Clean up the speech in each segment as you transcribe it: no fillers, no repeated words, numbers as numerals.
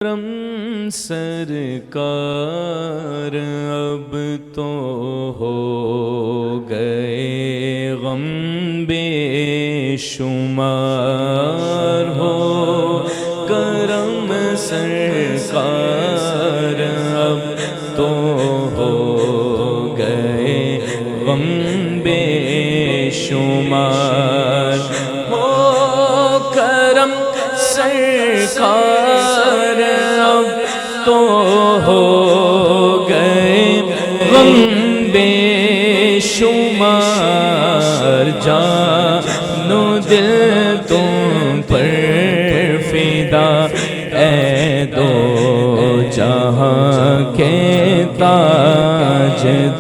کرم سرکار اب تو ہو گئے غم بے شمار ہو کرم سرکار اب تو ہو گئے غم بے شمار ہو کرم سرکار اب تو ہو گئے غم بے شمار جان و دل تم پر فدا اے دو جہاں کے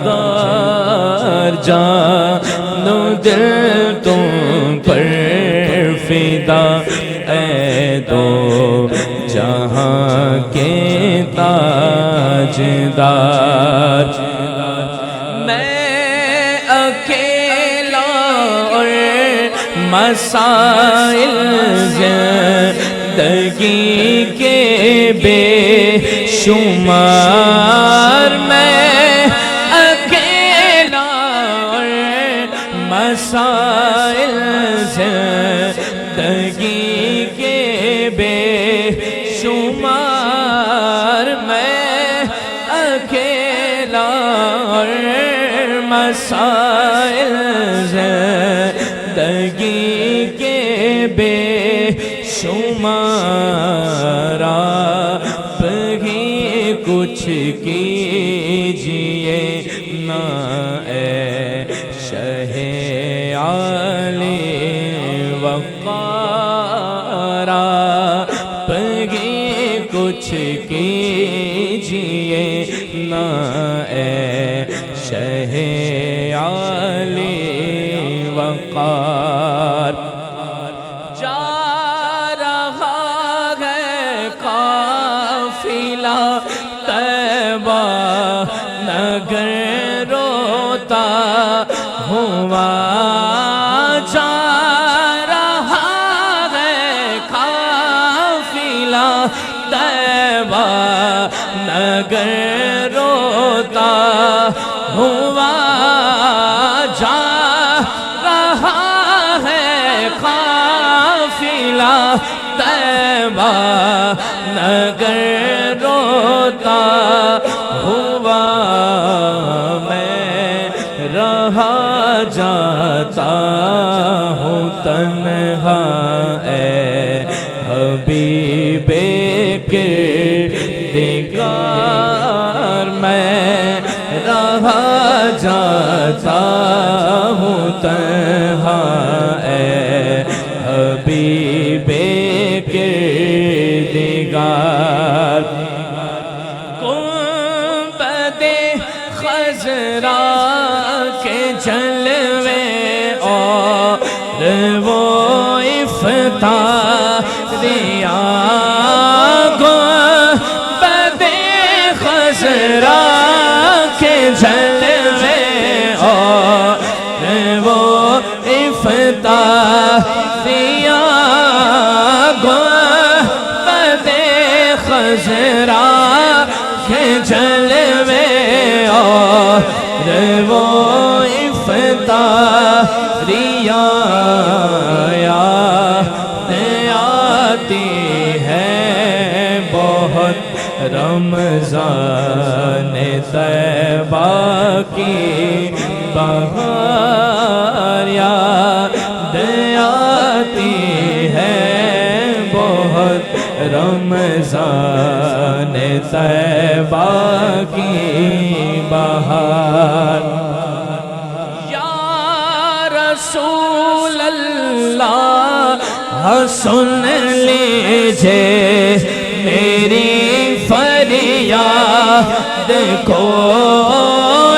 تاجدار جان و دل تم پر فدا اے دو جہاں کے تاجدار میں اکیلا اور مسائل زندگی کے بے شمار میں اکیلا اور مسائل زندگی کے بے شمار میں اکیلا اور مسائل زندگی کے بے شمار آپ ہی کچھ کیجئے نا اے شہ عالی وقار آپ ہی کچھ کیجئے نا اے شہ عالی وقار جا رہا ہے قافلہ طیبہ نگر روتا ہوا جا رہا ہے قافلہ طیبہ نگر روتا ہوا جا رہا ہے قافلہ طیبہ نگر روتا ہوا میں رہا جاتا ہوں تنہا اے حبیب کردگار میں رہا جاتا ہوں تنہا اے حبیب کردگار گنبد خضرا کے جلوے اور وہ افتخاریاں گنبد خضرا کے جلوے اور وہ افتخاریاں گنبد خضرا کے جلوے اور وہ افتخاریاں آتی ہے بہت رمضان طیبہ کی بہار یاد آتی ہے بہت رمضان طیبہ کی بہار یا رسول اللہ سن لیجئے میری فریاد کو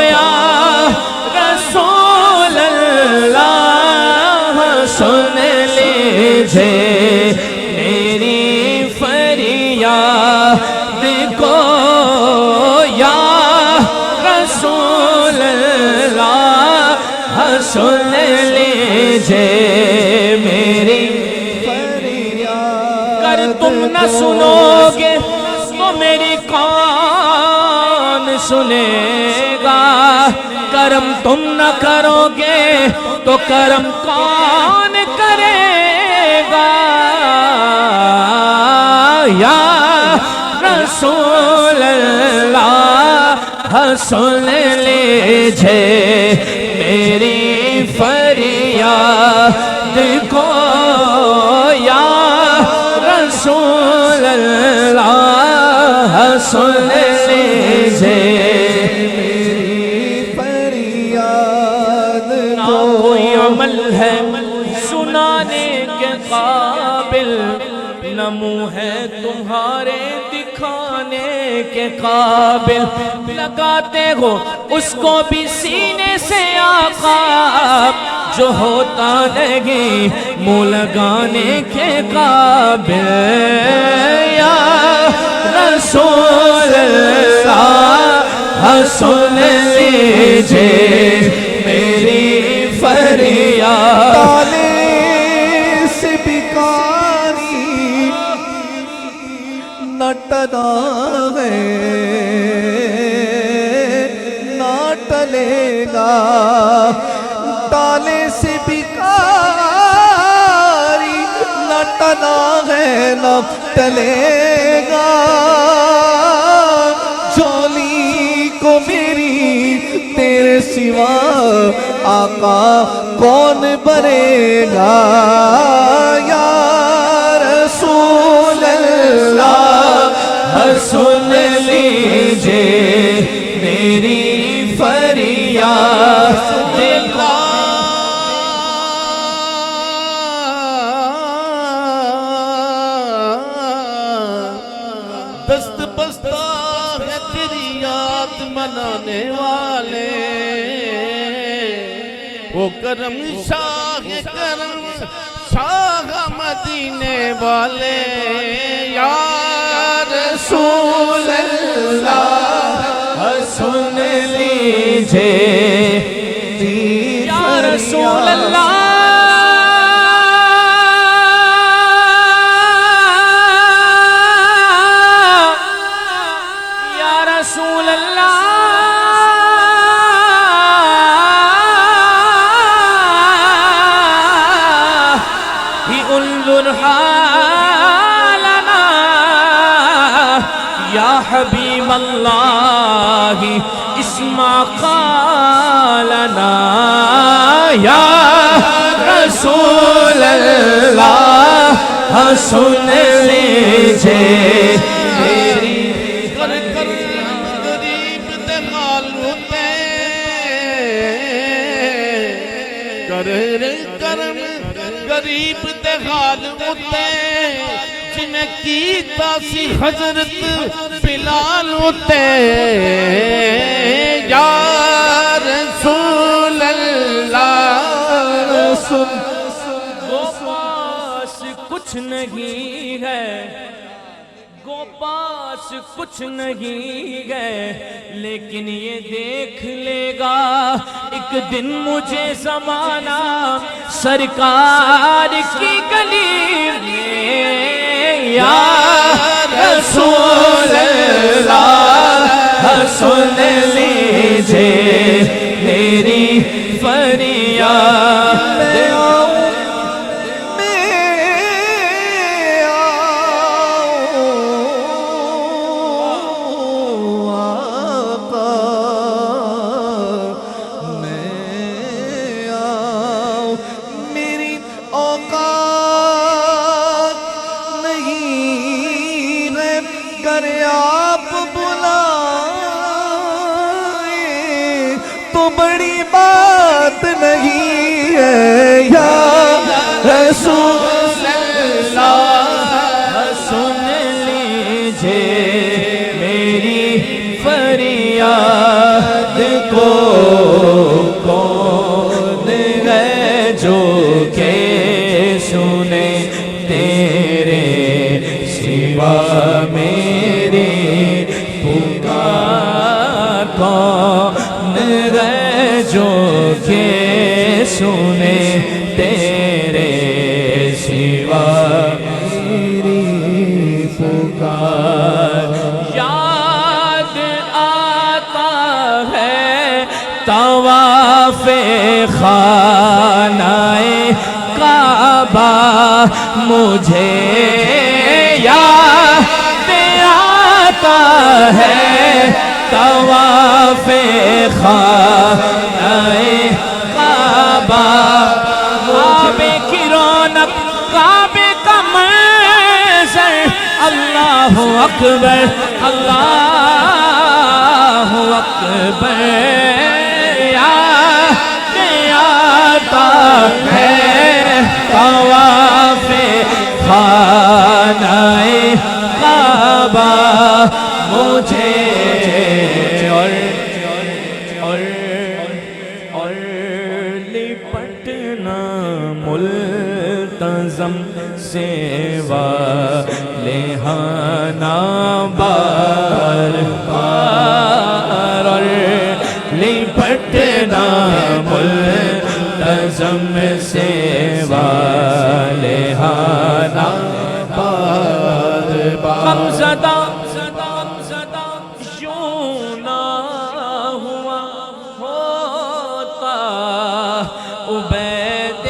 یا رسول اللہ سن لیجئے میری فریاد کو یا رسول اللہ سن لیجئے میری فریاد تم نہ سنو گے سنے گا، کرم تم نہ کرو گے تو کرم کون کرے گا؟ یا رسول اللہ سن لیجھے میری فریاد کو، یا رسول اللہ سن لیجھے میری فریاد نہ کو۔ کوئی عمل ہے سنانے کے قابل، نہ منہ ہے تمہارے دکھانے کے قابل، لگاتے ہو اس کو بھی سینے سے آقا جو ہوتا نہیں منہ لگانے کے قابل، یا رسول اللہ سن لیجھے میری فریاد۔ تالے سے بکاری نہ ٹلا ہے نہ ٹلے گا، تالے سے بکاری نہ ٹلا ہے نہ ٹلے گا، جھولی کو میری تیرے سوا آقا کون بھرے گا؟ یا رسول اللہ سن لیجھے میری فریاد کو۔ دست بستہ ہے تیری یاد منانے والے، وہ کرم شاہ کرم شاہ مدینے والے، یا رسول اللہ سن لیجھے یا رسول اللہ یا رسول اللہ انظر حالنا یا حبیب اللہ اسمع قالنا، یا رسول اللہ سن لیجھے میری کر کر غریب دغال ہوتے، کر کرم غریب دغال ہوتے، جنہیں کیتا سی حضرت بلال ہوتے، یا رسول اللہ سن۔ گو پاس کچھ نہیں ہے، گو پاس کچھ نہیں ہے، لیکن یہ دیکھ لے گا ایک دن مجھے زمانہ سرکار کی گلی میں، یا رسول اللہ سن لیجھے میری فریاد کو۔ میری اوقات نہیں ہے گر آپ بلائیں تو بڑی بات نہیں ہے، یا رسول اللہ سن لیجھے میری فریاد کو، کون ہے جو کہ سنے تیرے سوا میری پکار، کون ہے جو کہ سنے تیرے سوا میری پکار، یاد آتا خانہ کعبہ مجھے یاد آتا ہے طواف خانہ کعبہ کعبے کی رونق کعبے کا منظر اللہ اکبر اللہ اکبر یاد آتا ہے طواف خانہ کعبہ مجھے اور لپٹنا ملتزم سے والہانہ بار بار اور لپٹنا ملتزم سے والہانہ بار بار غمزدہ یوں نہ ہوا ہوتا عبید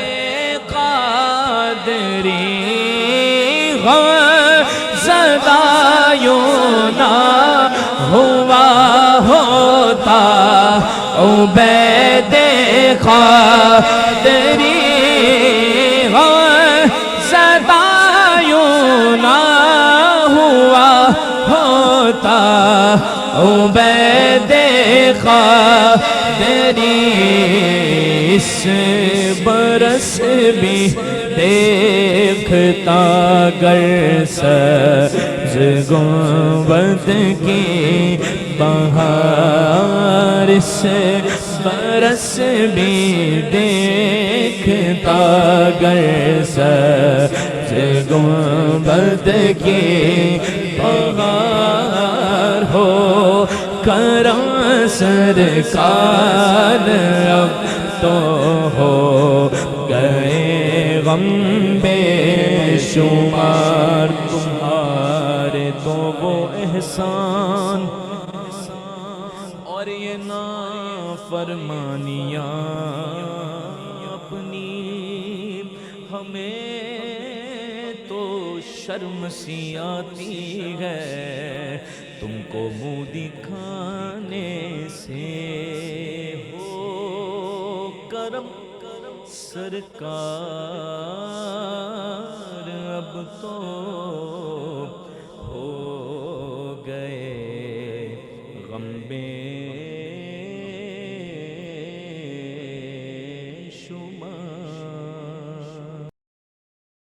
قادری غمزدہ یوں نہ ہوا ہوتا عبید قادری غمزدہ یوں نہ ہوا ہوتا عبید قادری اس برس بھی دیکھتا گر سبز گنبد کی بہار اس برس بھی دیکھتا گر سبز گنبد کی بہار ہو کرم سرکار اب تو ہو گئے غم بے شمار تمہارے تو وہ احسان اور یہ نافرمانیاں اپنی ہمیں تو شرم سی آتی ہے تم کو منہ دکھانے سے ہو کرم سرکار اب تو ہو گئے غم بے